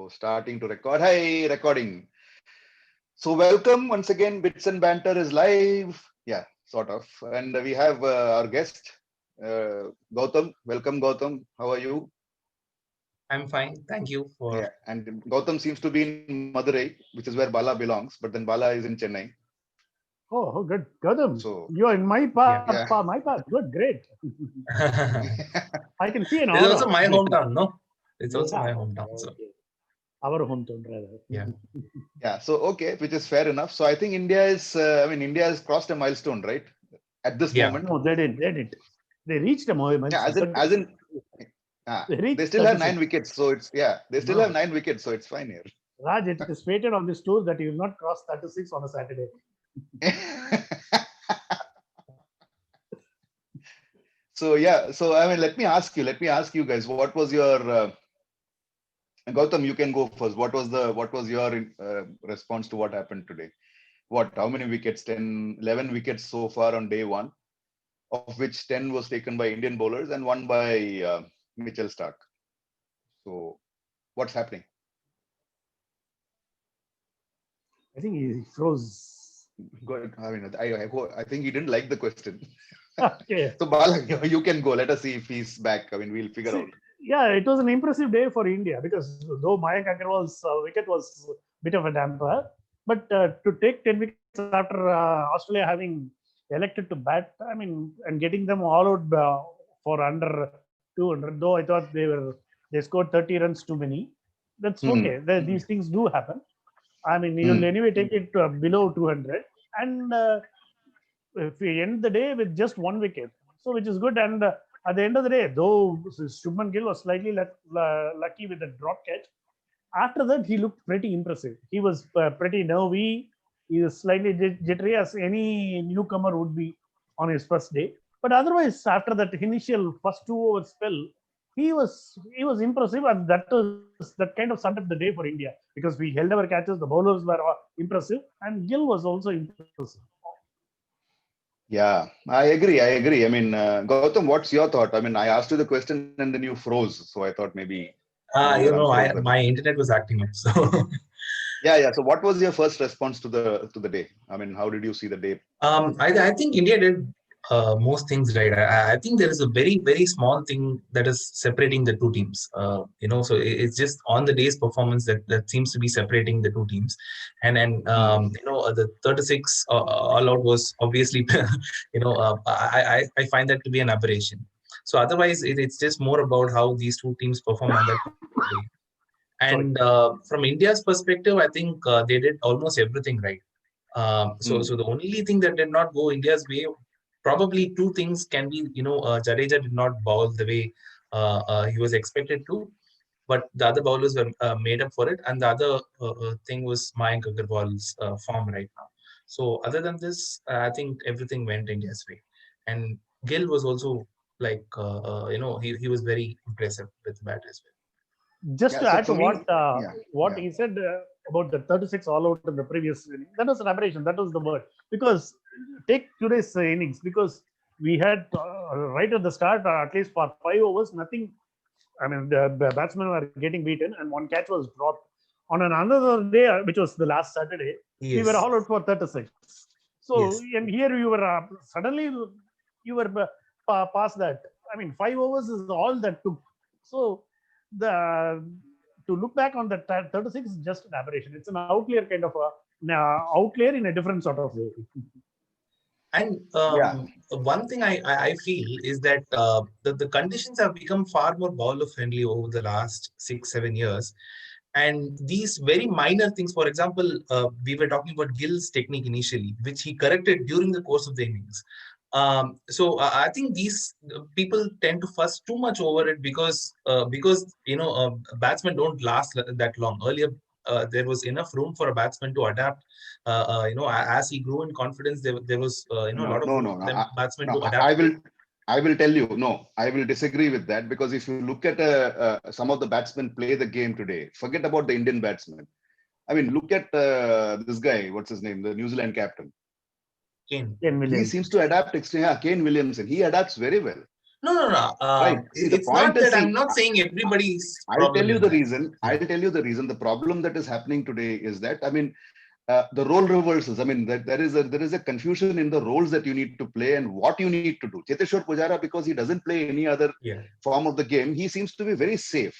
Starting to record. Hi, recording. So welcome once again. Bits and Banter is live. Yeah, sort of. And we have our guest, Gautam. Welcome, Gautam. How are you? I'm fine. Thank you for. Yeah, and Gautam seems to be in Madurai, which is where Bala belongs. But then Bala is in Chennai. Oh, good. Gautam, So you are in my Yeah. yeah. my path. Good, great. I can see an This is also aura. my hometown, no? It's also Yeah, my hometown. So, okay. Our hometown, rather. yeah. Yeah. So okay, which is fair enough. So I think India is. India has crossed a milestone, right? At this Yeah. moment. No, they didn't. They didn't. They reached a Yeah. milestone, but As in. they They reached still have 36. 9 wickets, so it's They still have No, 9 wickets, so it's fine Raj, it is fated on this tour that you will not cross 36 on a Saturday. here. So yeah, so I mean, let me ask you guys, what was your Gautam? You can go first. What was your response to what happened today? How many wickets? 10, 11 wickets so far on day one, of which 10 was taken by Indian bowlers and one by Mitchell Stark. So what's happening? I think he froze. Good. I mean, I think he didn't like the question. Okay. So Bala, you can go. Let us see if he's back. I mean, we'll figure See, out. yeah, it was an impressive day for India because though Mayank Agarwal's wicket was a bit of a damper, but to take 10 wickets after Australia having elected to bat, I mean, and getting them all out for under 200, though I thought they scored 30 runs too many. That's Hmm. okay. These things do happen. I mean, you'll Hmm. anyway take it below 200, and if we end the day with just one wicket, so which is good. And at the end of the day, though Shubman Gill was slightly lucky with the drop catch, after that he looked pretty impressive. He was pretty nervy. He was slightly jittery as any newcomer would be on his first day. But otherwise, after that initial first 2 over spell, he was impressive, and that kind of summed up the day for India because we held our catches. The bowlers were impressive, and Gill was also impressive. Yeah, I agree. I agree. I mean, Gautam, what's your thought? I mean, I asked you the question and then you froze. So I thought maybe you're unfrozen. My internet was acting up. So, Yeah, yeah. So what was your first response to the day? I mean, how did you see the day? I think India did most things right. I think there is a very, very small thing that is separating the two teams. So it's just on the day's performance that seems to be separating the two teams. Hmm. The 36 all out was obviously, I find that to be an aberration. So otherwise, it's just more about how these two teams perform on that day. Sorry. And from India's perspective, I think they did almost everything right. So Hmm. the only thing that did not go India's way, probably two things can be, Jadeja did not bowl the way he was expected to, but the other bowlers were made up for it. And the other thing was Mayank Agarwal's form right now. So other than this, I think everything went India's way. And Gill was also like, he was very impressive with the bat as well. Just Yeah. to So add to for me, yeah, what yeah. he said about the 36 all out in the previous inning, that was an aberration. That was the word. Because take today's innings, because we had right at the start, at least for 5 overs, nothing. I mean, the batsmen were getting beaten, and one catch was dropped. On another day, which was the last Saturday, we were Yes, all out for 36. So, yes. and here you were suddenly you were past that. I mean, 5 overs is all that took. So, the to look back on that 36 is just an aberration. It's an outlier kind of outlier in a different sort of way. And Yeah. one thing I feel is that the conditions have become far more bowler friendly over the last 6 7 years. And these very minor things, for example, we were talking about Gill's technique initially, which he corrected during the course of the innings. So I think these people tend to fuss too much over it because batsmen don't last that long. Earlier, there was enough room for a batsman to adapt. As he grew in confidence, there was a No, lot of no, room no, for no. them batsmen No, to adapt I to. will. I will tell you. No, I will disagree with that because if you look at some of the batsmen play the game today, forget about the Indian batsmen. I mean, look at this guy. What's his name? The New Zealand captain. Kane. Ken He Williams. seems to adapt extremely. Yeah, Kane Williamson. He adapts very well. No. Right. See, the It's point not is, that I'm see, not saying everybody's I'll tell problem you is the that. reason. I'll tell you the reason. The problem that is happening today is that, I mean, the role reversals. I mean, that there is a confusion in the roles that you need to play and what you need to do. Cheteshwar Pujara, because he doesn't play any other Yeah. form of the game, he seems to be very safe.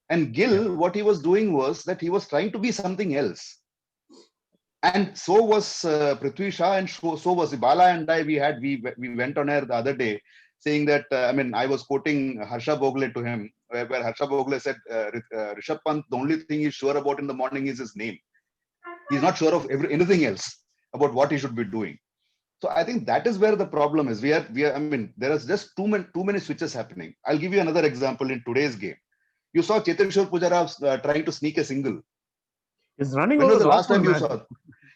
And Yeah. Gill, what he was doing was that he was trying to be something else. And so was Prithvi Shah, and so was Bala and I. We went on air the other day saying that, I mean, I was quoting Harsha Bogle to him, where Harsha Bogle said, Rishabh Pant, the only thing he's sure about in the morning is his name. He's not sure of anything else about what he should be doing. So I think that is where the problem is. I mean, there is just too many switches happening. I'll give you another example in today's game. You saw Cheteshwar Pujara trying to sneak a single. He's running When over was the the last time batsman, you man. saw?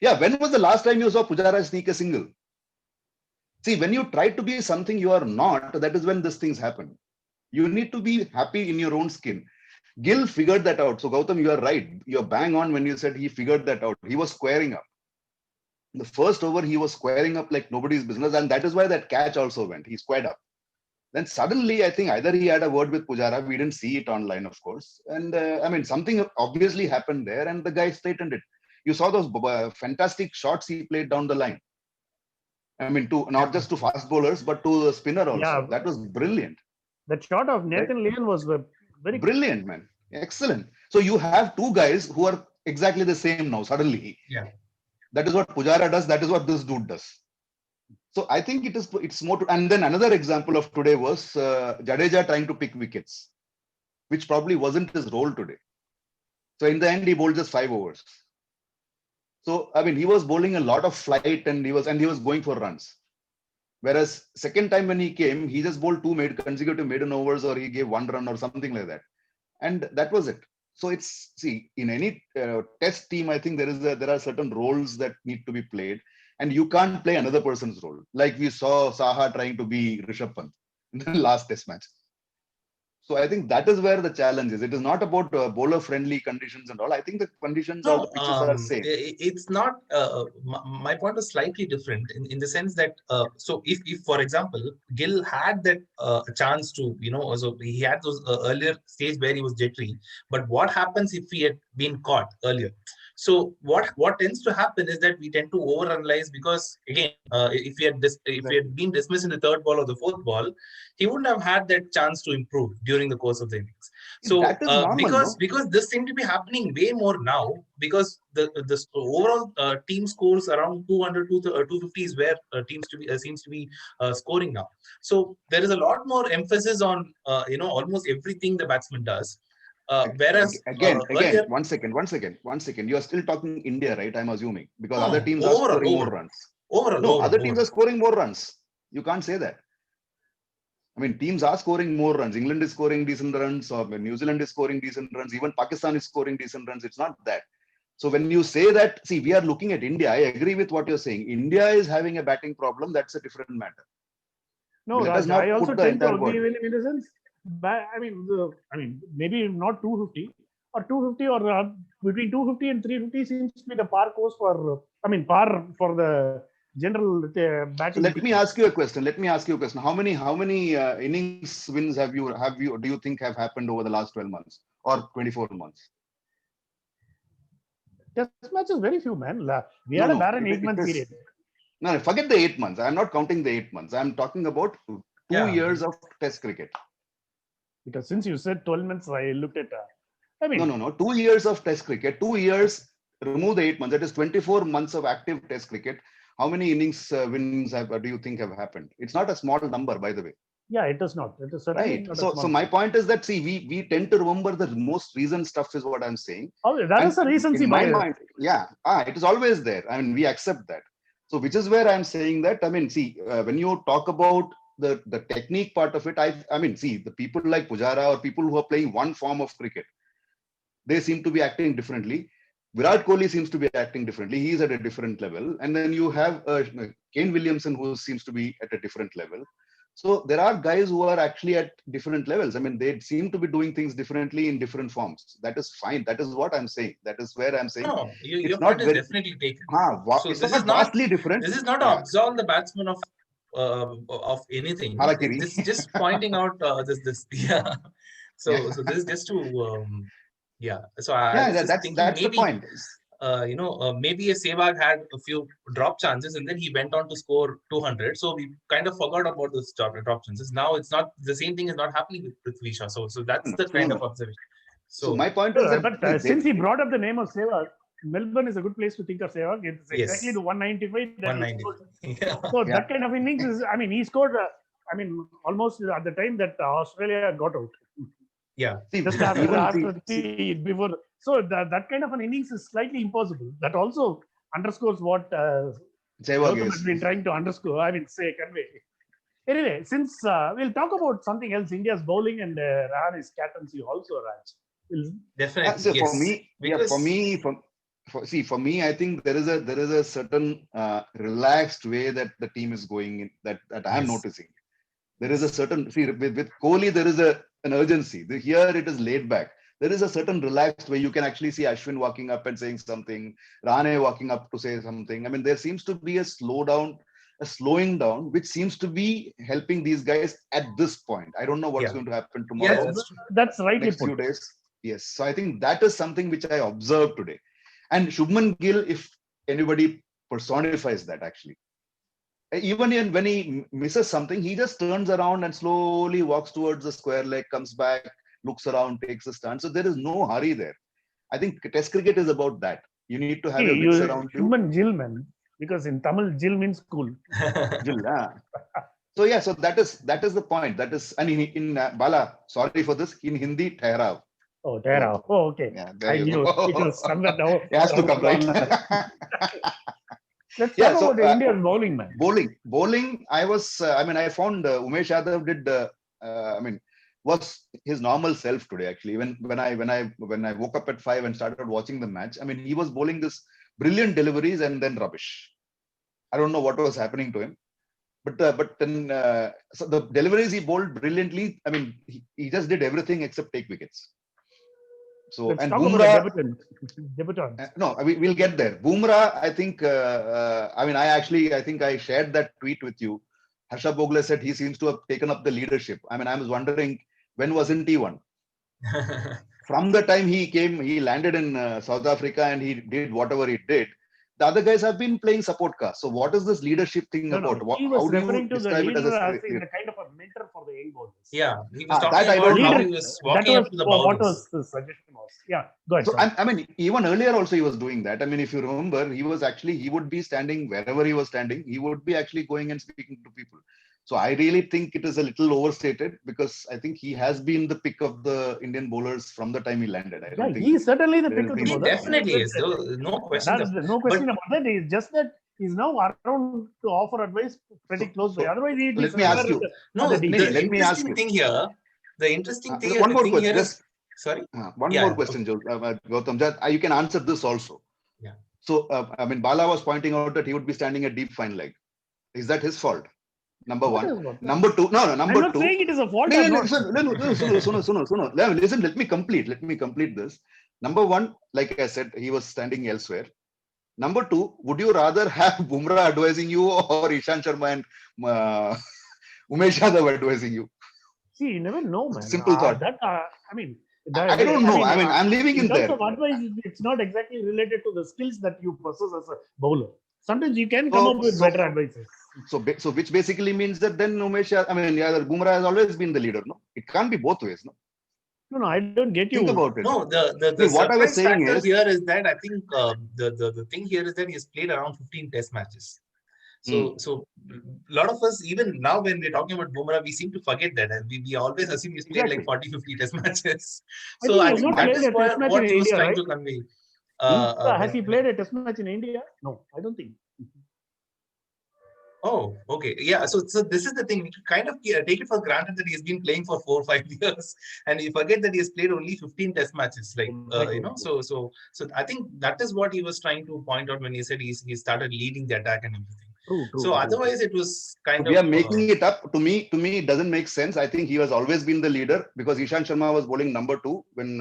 Yeah, when was the last time you saw Pujara sneak a single? See, when you try to be something you are not, that is when these things happen. You need to be happy in your own skin. Gill figured that out. So Gautam, you are right. You're bang on when you said he figured that out. He was squaring up. The first over, he was squaring up like nobody's business, and that is why that catch also went. He squared up. Then suddenly, I think either he had a word with Pujara. We didn't see it online, of course. And I mean, something obviously happened there, and the guy straightened it. You saw those fantastic shots he played down the line. I mean, to not just to fast bowlers, but to the spinner also. Yeah, That was brilliant. that shot of Right? Nathan Lyon was very good. Brilliant, man. Excellent. So you have two guys who are exactly the same now, suddenly. Yeah. That is what Pujara does. That is what this dude does. So I think it's more to, and then another example of today was Jadeja trying to pick wickets, which probably wasn't his role today. So in the end, he bowled just 5 overs. So I mean, he was bowling a lot of flight, and he was going for runs. Whereas second time when he came, he just bowled consecutive maiden overs, or he gave 1 run or something like that, and that was it. So it's, see, in any test team, I think there are certain roles that need to be played, and you can't play another person's role. Like we saw Saha trying to be Rishabh Pant in the last test match. So I think that is where the challenge is. It is not about bowler-friendly conditions and all. I think the conditions, all the No, pitches are same. it's not. My point is slightly different in the sense that so if for example Gill had that chance to also he had those earlier stage where he was jittery, but what happens if he had been caught earlier? So what tends to happen is that we tend to overanalyze because again if he had been dismissed in the third ball or the fourth ball, he wouldn't have had that chance to improve during the course of the innings. So That is normal, no? because this seems to be happening way more now because the overall team scores around 200 to 250 is where teams to be seems to be scoring now. So there is a lot more emphasis on almost everything the batsman does. Whereas Again, earlier, one second. You are still talking India, right? I'm assuming, because other no, teams are overall, scoring more overall, runs. overall, No, overall, other teams overall. are scoring more runs. You can't say that. I mean, teams are scoring more runs. England is scoring decent runs, or New Zealand is scoring decent runs. Even Pakistan is scoring decent runs. It's not that. So when you say that, see, we are looking at India. I agree with what you're saying. India is having a batting problem. That's a different matter. No, Let us Raj, I not also put the tend to entire agree burden. with him in the sense. I mean, maybe not 250 or 250 or between 250 and 350 seems to be the par course for. Par for the general So batting let me teams. ask you a question. How many innings wins do you think have happened over the last 12 months or 24 months? Test matches very few, man. We No, had a no. barren 8 month Is period. no. Forget the 8 months. I'm not counting the 8 months. I'm talking about 2 years of Test cricket. Because since you said 12 months, I looked at. No. 2 years of Test cricket. 2 years. Remove the 8 months. That is 24 months of active Test cricket. How many innings wins do you think have happened? It's not a small number, by the way. Yeah, it is not. It is certainly Right. not a So small. my point is that, see, we tend to remember the most recent stuff is what I'm saying. Oh, that And is a recency in my bias. mind, it is always there. I mean, we accept that. So which is where I'm saying that, I mean, see, when you talk about the technique part of it, I mean, see, the people like Pujara or people who are playing one form of cricket, they seem to be acting differently. Virat Kohli seems to be acting differently. He's at a different level. And then you have Kane Williamson, who seems to be at a different level. So there are guys who are actually at different levels. I mean, they seem to be doing things differently in different forms. That is fine. That is what I'm saying. That is where I'm saying No, it's your point not is very, definitely taken. So it's not vastly different. this is not to Yeah. absolve the batsman of of anything. Harakiri. This just pointing out this yeah. Yeah. So this is just to yeah. So I Yeah, was just thinking that's the maybe point. maybe if Sehwag had a few drop chances and then he went on to score 200, so we kind of forgot about those drop chances. Now it's not the same thing is not happening with Prithvi Shaw. So that's the No, kind of no. observation. So So my point is that But since he brought up the name of Sehwag, Melbourne is a good place to think of Sehwag. It's exactly yes, the 195 that he 190. scored. Yeah. So yeah. that kind of innings is, I mean, he scored, almost at the time that Australia got out. Yeah. See, Just even before. So that kind of an innings is slightly impossible. That also underscores what Sehwag Gautam has is. been trying to underscore, convey. Anyway, since we'll talk about something else, India's bowling and Rahane's captaincy also, Raj. We'll, Definitely, So for yes. me, Because for me, I think there is a certain relaxed way that the team is going in, that I am yes, noticing. There is a certain with Kohli, there is an urgency. Here it is laid back. There is a certain relaxed way. You can actually see Ashwin walking up and saying something, Rahane walking up to say something. I mean, there seems to be a slowing down, which seems to be helping these guys at this point. I don't know what's yeah, going to happen yeah, tomorrow, that's true. that's rightly next put. few days. Yes. So I think that is something which I observed today. And Shubman Gill, if anybody personifies that actually, even when he misses something, he just turns around and slowly walks towards the square leg, comes back, looks around, takes a stand. So there is no hurry there. I think Test cricket is about that. You need to have Hey, your wits you around you. human Jill, man, because in Tamil, Jill means cool. Jill, so yeah, so that is the point. That is, and in Bala, sorry for this, in Hindi, Thehrav. Oh, Tara. Oh, okay. Yeah, there I you knew it go. was somewhere down It has to around the come, right? corner. Let's Yeah, talk so about the Indian bowling, man. bowling. I found Umesh Yadav did. Was his normal self today. Actually, when I woke up at 5 and started watching the match, I mean, he was bowling this brilliant deliveries and then rubbish. I don't know what was happening to him, but then so the deliveries he bowled brilliantly. I mean, he just did everything except take wickets. So Let's and talk about the Bumrah. debutant. No, we'll get there. Bumrah, I think. I think I shared that tweet with you. Harsha Bogle said he seems to have taken up the leadership. I mean, I was wondering when wasn't he one? From the time he came, he landed in South Africa and he did whatever he did. The other guys have been playing support cast. So what is this leadership thing No. about? He How was do you referring to the describe it as leader a as in the kind of a mentor for the young bowlers. Yeah, he was that talking I about don't how know. he was That walking was up to the what bowlers. was the suggestion was. Yeah, go ahead. So Sorry. I mean, even earlier also he was doing that. I mean, if you remember, he would be standing wherever he was standing. He would be actually going and speaking to people. So I really think it is a little overstated because I think he has been the pick of the Indian bowlers from the time he landed. I don't Yeah, think he is certainly the there pick has of the been. He bowlers. definitely is. No question. No But question about that. It's just that he's now around to offer advice pretty close by. So Otherwise, he'd be let me somewhere ask you. no, at the the DP. Let me ask interesting you. thing here, the interesting One more thing question. here is Just sorry. one Yeah, more yeah, okay. question, Gautam. You can answer this also. Yeah. So I mean, Bala was pointing out that he would be standing at deep fine leg. Is that his fault? Number What one. is what? Number two. No. I'm Number not two. saying it is a fault No, or no, no, not. listen, listen, let me complete. Let me complete this. Number one, like I said, he was standing elsewhere. Number two, would you rather have Bumrah advising you or Ishan Sharma and uh, Umesh Yadav advising you? See, you never know, man. Simple thought. I mean, I don't know. I mean, I'm leaving in in terms there. of advice, it's not exactly related to the skills that you possess as a bowler. Sometimes you can come So, up with better advices. so which basically means that then Bumrah has always been the leader, no? It can't be both ways, no? No, I don't get Think you. about it. No, See, the what I was surprise saying factor is, here is that I think the thing here is that he's played around 15 test matches. So a lot of us, even now when we're talking about Bumrah, we seem to forget that. And we always assume he's played like exactly. 40, 50 test matches. I So think he I has think not that played is a test match in what he was India, trying right? to convey. Has he played a test match in India? No, I don't think. Oh, okay. Yeah. So this is the thing. We kind of take it for granted that he's been playing for 4 or 5 years, and we forget that he has played only 15 test matches. Like Right. So I think that is what he was trying to point out when he said he started leading the attack and everything. So True. otherwise, it was So kind we of are making it up. To me, it doesn't make sense. I think he has always been the leader because Ishan Sharma was bowling number two when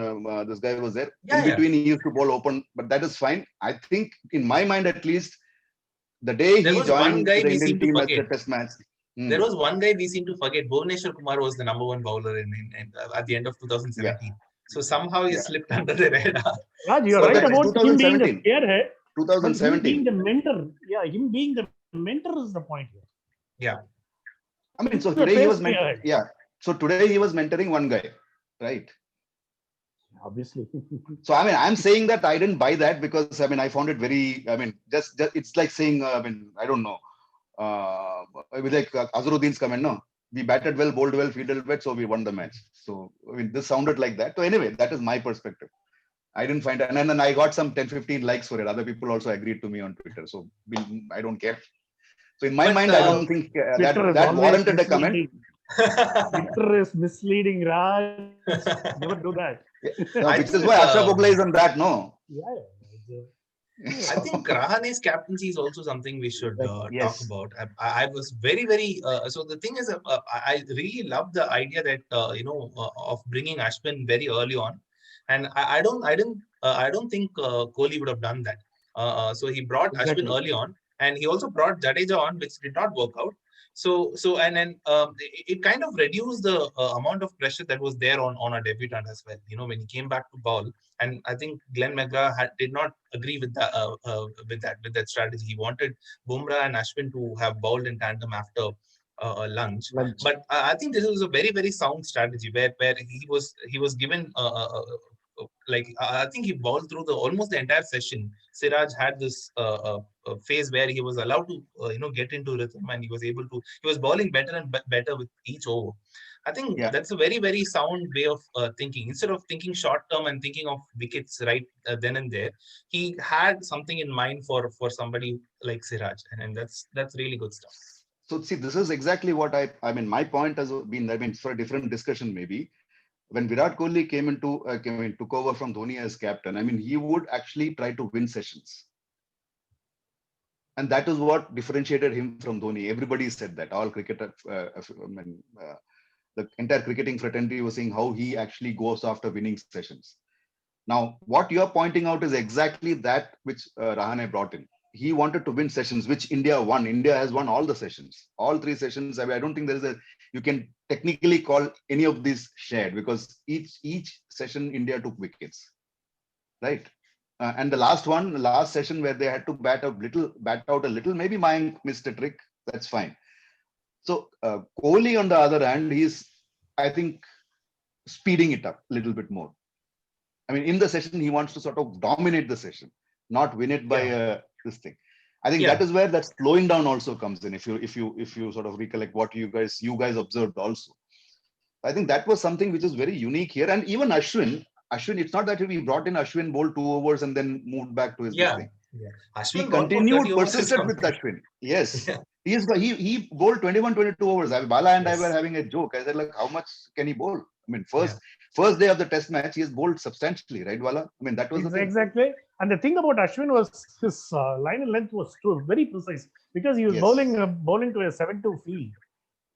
this guy was there. In yeah. between, he used to bowl open, but that is fine. I think, in my mind at least, the day There he was one joined guy the we Indian seem to team as forget. the test match. There was one guy we seem to forget. Bhuvneshwar Kumar was the number one bowler at the end of 2017. So somehow he slipped under the radar. Raj, you're So right that is about him being the 2017. spearhead, but him being 2017. the mentor. Yeah, him being the mentor is the point here. Yeah. I mean, so He's the today he pace was spearhead. So today he was mentoring one guy, right? Obviously. So I mean, I'm saying that I didn't buy that because I mean I found it very. I mean, just it's like saying I mean I don't know. With like Azharuddin's comment, no, we batted well, bowled well, fielded well, so we won the match. So I mean, this sounded like that. So anyway, that is my perspective. I didn't find it, and then I got some 10, 15 likes for it. Other people also agreed to me on Twitter. So I don't care. So in my mind, I don't think that warranted a comment. Twitter is misleading, Raj. Never do that. No, which is why Ashraf Uggla is on that. No. I think Rahane's captaincy is also something we should talk about. I was very, very. So the thing is, I really love the idea that of bringing Ashwin very early on, and I don't think Kohli would have done that. So he brought Ashwin early on, and he also brought Jadeja on, which did not work out. So and then it kind of reduced the amount of pressure that was there on a debutant as well. When he came back to bowl, and I think Glenn McGrath did not agree with that strategy. He wanted Bumrah and Ashwin to have bowled in tandem after lunch. But I think this was a very, very sound strategy where he was given I think he bowled through almost the entire session. Siraj had this phase where he was allowed to get into rhythm, and he was bowling better and better with each over. I think that's a very, very sound way of thinking. Instead of thinking short term and thinking of wickets right then and there, he had something in mind for somebody like Siraj, and that's really good stuff. So see, this is exactly what I mean. My point has been, I mean, for a different discussion maybe. When Virat Kohli took over from Dhoni as captain, I mean, he would actually try to win sessions. And that is what differentiated him from Dhoni. Everybody said that. All cricketers, the entire cricketing fraternity was saying how he actually goes after winning sessions. Now, what you're pointing out is exactly that which Rahane brought in. He wanted to win sessions, which India won. India has won all the sessions, all three sessions. I mean, I don't think you can technically call any of these shared because each session India took wickets, right? And the last session where they had to bat out a little, maybe Mayank missed a trick. That's fine. So Kohli, on the other hand, he's, I think, speeding it up a little bit more. I mean, in the session, he wants to sort of dominate the session, not win it by this thing. I think that is where that slowing down also comes in. If you sort of recollect what you guys observed also, I think that was something which is very unique here. And even Ashwin, it's not that we brought in Ashwin, bowled 2 overs and then moved back to his thing. Ashwin he continued, persisted with Ashwin. Yes. He bowled 21, 22 overs. Bala and I were having a joke. I said, like, how much can he bowl? I mean, first day of the test match, he has bowled substantially, right, Bala? I mean, that was the thing. Exactly. And the thing about Ashwin was his line and length was very precise because he was bowling to a 7-2 field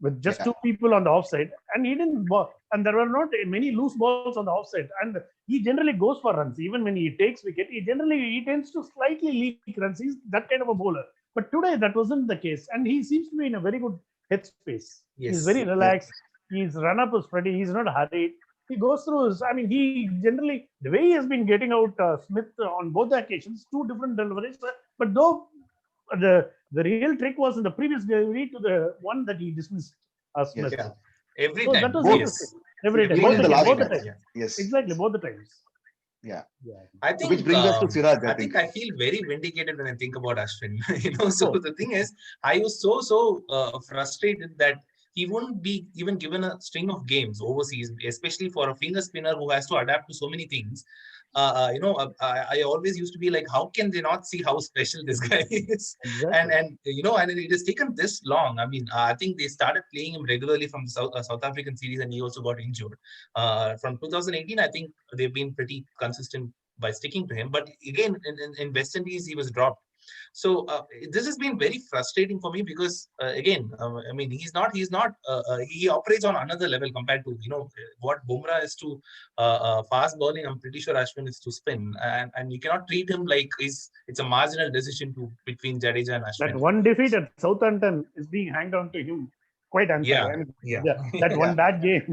with just 2 people on the offside, and he didn't bowl. And there were not many loose balls on the offside. And he generally goes for runs. Even when he takes wicket, he tends to slightly leak runs. He's that kind of a bowler. But today, that wasn't the case. And he seems to be in a very good headspace. He's very relaxed. His run-up is pretty. He's not hurried. He goes through his, I mean, he generally, the way he has been getting out Smith on both the occasions, 2 different deliveries. But though the real trick was in the previous delivery to the one that he dismissed Smith. Every time. That was every time. Both the times. Yes. Exactly, both the times. I think, which brings us to Siraj. I feel very vindicated when I think about Ashwin. So the thing is, I was so frustrated that he wouldn't be even given a string of games overseas, especially for a finger spinner who has to adapt to so many things. I always used to be like, how can they not see how special this guy is? Exactly. And it has taken this long. I mean, I think they started playing him regularly from the South African series, and he also got injured. From 2018, I think they've been pretty consistent by sticking to him. But again, in West Indies, he was dropped. So this has been very frustrating for me because again, I mean, he operates on another level compared to what Bumrah is to fast bowling. I'm pretty sure Ashwin is to spin, and you cannot treat him like it's a marginal decision between Jadeja and Ashwin. That one defeat at Southampton is being hanged on to him. quite unfair. Yeah, I mean, yeah. that one bad game.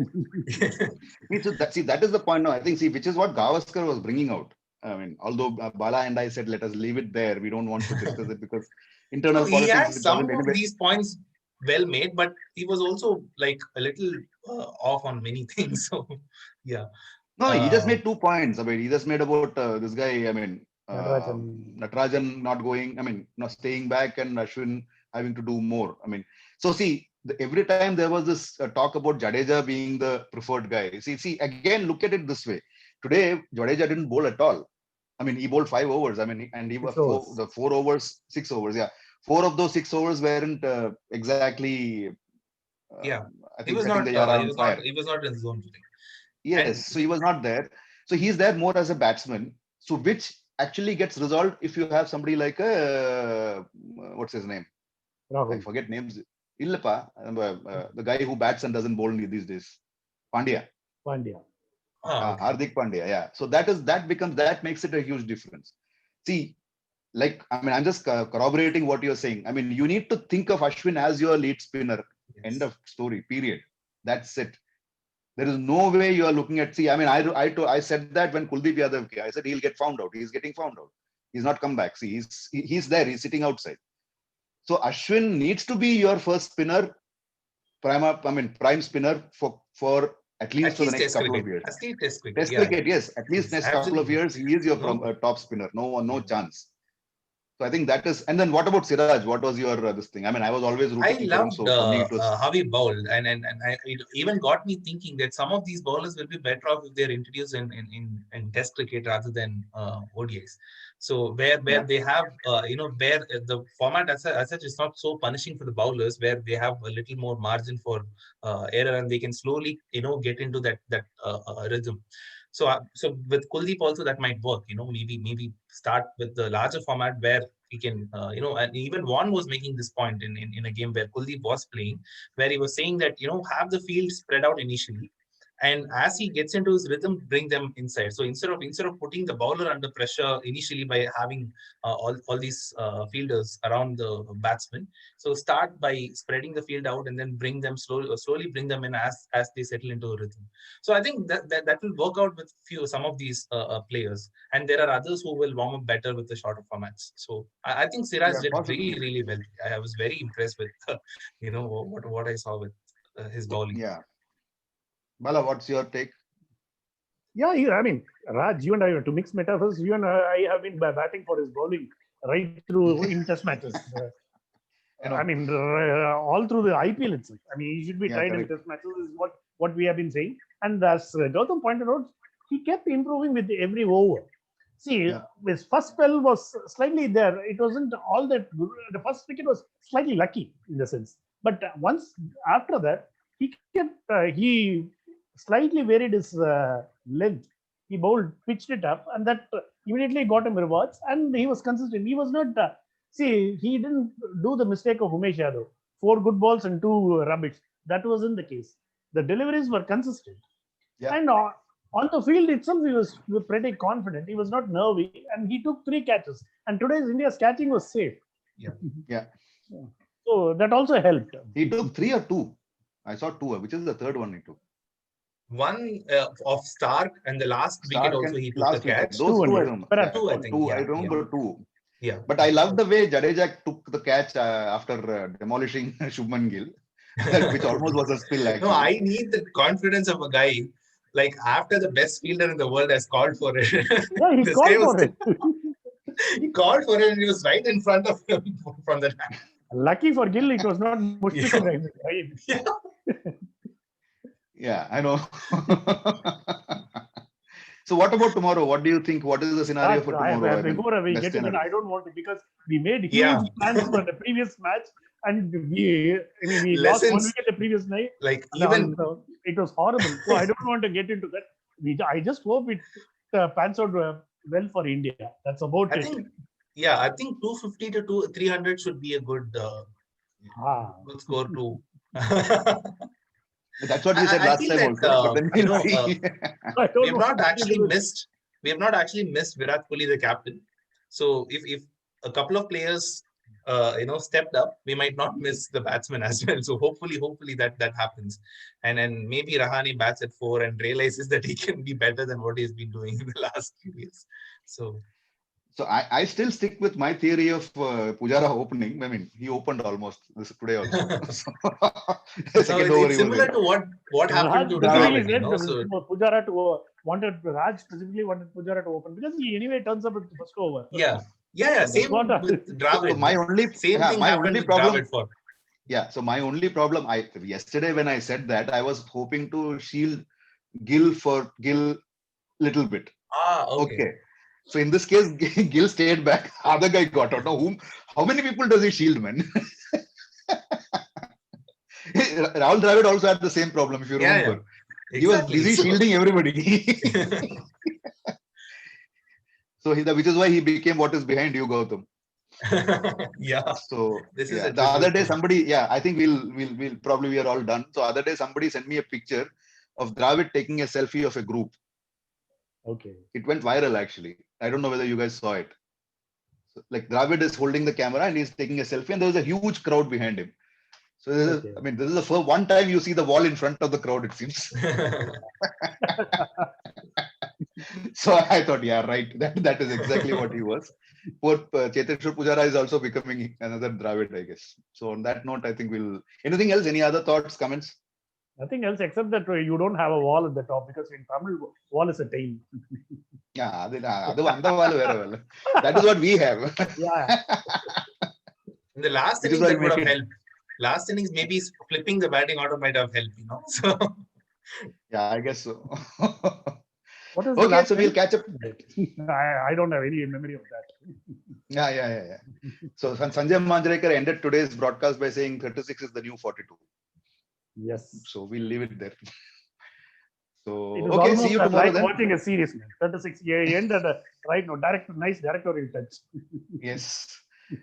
That is the point now. I think, which is what Gavaskar was bringing out. I mean, although Bala and I said, let us leave it there. We don't want to discuss it because No, internal he politics, had it some doesn't of anyway. these points well made, but he was also like a little off on many things. So, yeah. No, he just made 2 points. I mean, he just made about this guy, I mean, Natarajan. Natarajan not going, I mean, not staying back and Ashwin having to do more. I mean, so see, every time there was this talk about Jadeja being the preferred guy. See, again, look at it this way. Today, Jadeja didn't bowl at all. I mean, he bowled 5 overs. I mean, and he was 4 overs, 6 overs. Yeah. 4 of those 6 overs weren't exactly, Yeah. I He think, was setting not the yard on fire. he was not in the zone today. Yes, And so he was not there. So he's there more as a batsman. So which actually gets resolved if you have somebody like what's his name? I Rahul. forget names. Illapa, the guy who bats and doesn't bowl these days. Pandya. Pandya. okay. Hardik Pandya. Yeah. So that makes it a huge difference. See, like, I mean, I'm just corroborating what you're saying. I mean, you need to think of Ashwin as your lead spinner. Yes. End of story. Period. That's it. There is no way you are looking at. See, I mean, I said that when Kuldeep Yadav came, I said he'll get found out. He's getting found out. He's not come back. See, he's there. He's sitting outside. So Ashwin needs to be your first spinner, prime spinner for at least for the next Test couple cricket. of years. At least Test cricket. Test Yeah, cricket, yes. At least next couple of years, he is your top spinner. No chance. So I think that is. And then what about Siraj? What was your this thing? I mean, I was always I rooting for him. loved So for me, it was. how he bowled, and it even got me thinking that some of these bowlers will be better off if they're introduced in Test cricket rather than ODIs. So where they have where the format as such is not so punishing for the bowlers, where they have a little more margin for error and they can slowly get into that rhythm. So with Kuldeep also that might work. Maybe start with the larger format where he can, and even Vaughan was making this point in a game where Kuldeep was playing, where he was saying that, have the field spread out initially. And as he gets into his rhythm, bring them inside. So instead of putting the bowler under pressure initially by having all these fielders around the batsman, so start by spreading the field out and then bring them slowly bring them in as they settle into a rhythm. So I think that will work out with some of these players, and there are others who will warm up better with the shorter formats. So I think Siraj did really, really well. I was very impressed with what I saw with his bowling. Yeah. Bala, what's your take? Yeah, I mean, Raj, you and I, to mix metaphors, you and I have been batting for his bowling right through in Test matches. I mean, all through the IPL itself. I mean, he should be tried in Test matches, is what we have been saying. And as Gautam pointed out, he kept improving with every over. See, his first spell was slightly there. It wasn't all that good. The first wicket was slightly lucky in the sense. But once after that, he slightly varied his length. He pitched it up, and that immediately got him rewards. And he was consistent. He was not. He didn't do the mistake of Umesh Yadav. 4 good balls and 2 rubbish. That wasn't the case. The deliveries were consistent. Yeah. And on the field itself, he was pretty confident. He was not nervy, and he took 3 catches. And today's India's catching was safe. Yeah. So that also helped. He took 3 or 2. I saw 2. Which is the third one he took? One of Stark, and the last wicket also he took a catch. Those 2 I remember. Two, I think. I remember 2. Yeah. But I love the way Jadeja took the catch after demolishing Shubman Gill, which almost was a spill. Actually. No, I need the confidence of a guy. Like, after the best fielder in the world has called for it. Yeah, he called for it. He called for it and he was right in front of him from the back. Lucky for Gill, it was not Mushfiqur Rahim. Yeah. Yeah, I know. So what about tomorrow? What do you think? What is the scenario for tomorrow? Before we get to that, I don't want to, because we made huge plans for the previous match, and we lost 1 wicket the previous night. Like, even it was horrible. So I don't want to get into that. I just hope it pans out well for India. That's about it. I think 250 to 300 should be a good good score too. That's what we said last time also. We have not actually missed Virat Kohli, the captain. So if a couple of players stepped up, we might not miss the batsman as well. So hopefully that happens, and then maybe Rahane bats at 4 and realizes that he can be better than what he's been doing in the last few years. So I still stick with my theory of Pujara opening. I mean, he opened almost this today also. So, second over it's he was similar in. to what happened Raj to specifically Dravid, said So Pujara to Raj specifically wanted Pujara to open because he anyway turns up at the first over. yeah. So Same what with Dravid. So my only Same thing my happened only with problem. Dravid for. Yeah. So my only problem, yesterday when I said that, I was hoping to shield Gill little bit. Okay. So in this case, Gill stayed back. Other guy got out. Now how many people does he shield, man? Rahul Dravid also had the same problem, if you remember. Yeah. Exactly. He was busy shielding everybody. So which is why he became what is behind you, Gautam. Yeah. So this is the other day somebody, I think we'll probably, we are all done. So other day somebody sent me a picture of Dravid taking a selfie of a group. Okay. It went viral actually. I don't know whether you guys saw it. So, like Dravid is holding the camera and he's taking a selfie, and there was a huge crowd behind him. So this is the first one time you see the wall in front of the crowd, it seems. So I thought, yeah, right. That is exactly what he was. Poor Cheteshwar Pujara is also becoming another Dravid, I guess. So on that note, I think anything else? Any other thoughts, comments? Nothing else except that you don't have a wall at the top, because in Tamil, wall is a tail. Yeah, that is what we have. Yeah. In the last innings, that would have helped. Last innings, maybe flipping the batting order might have helped, So yeah, I guess so. What is okay, so we'll catch up. I don't have any memory of that. Yeah. So Sanjay Manjrekar ended today's broadcast by saying 36 is the new 42. Yes. So we'll leave it there. So it was almost see you tomorrow like then. watching a series, man. 36 end at nice directorial touch. Yes.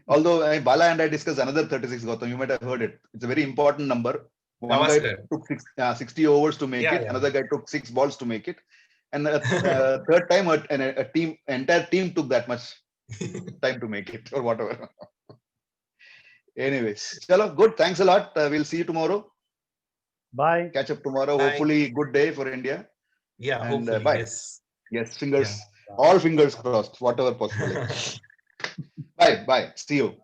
Although Bala and I discussed another 36, Gautam. You might have heard it. It's a very important number. One guy took 60 overs to make it. Yeah. Another guy took 6 balls to make it. And third time, entire team took that much time to make it or whatever. Anyways, chalo, good. Thanks a lot. We'll see you tomorrow. Bye. Catch up tomorrow. Bye. Hopefully, good day for India. Yeah, and hopefully. Bye. Yes, fingers. All fingers crossed. Whatever possible. Bye. See you.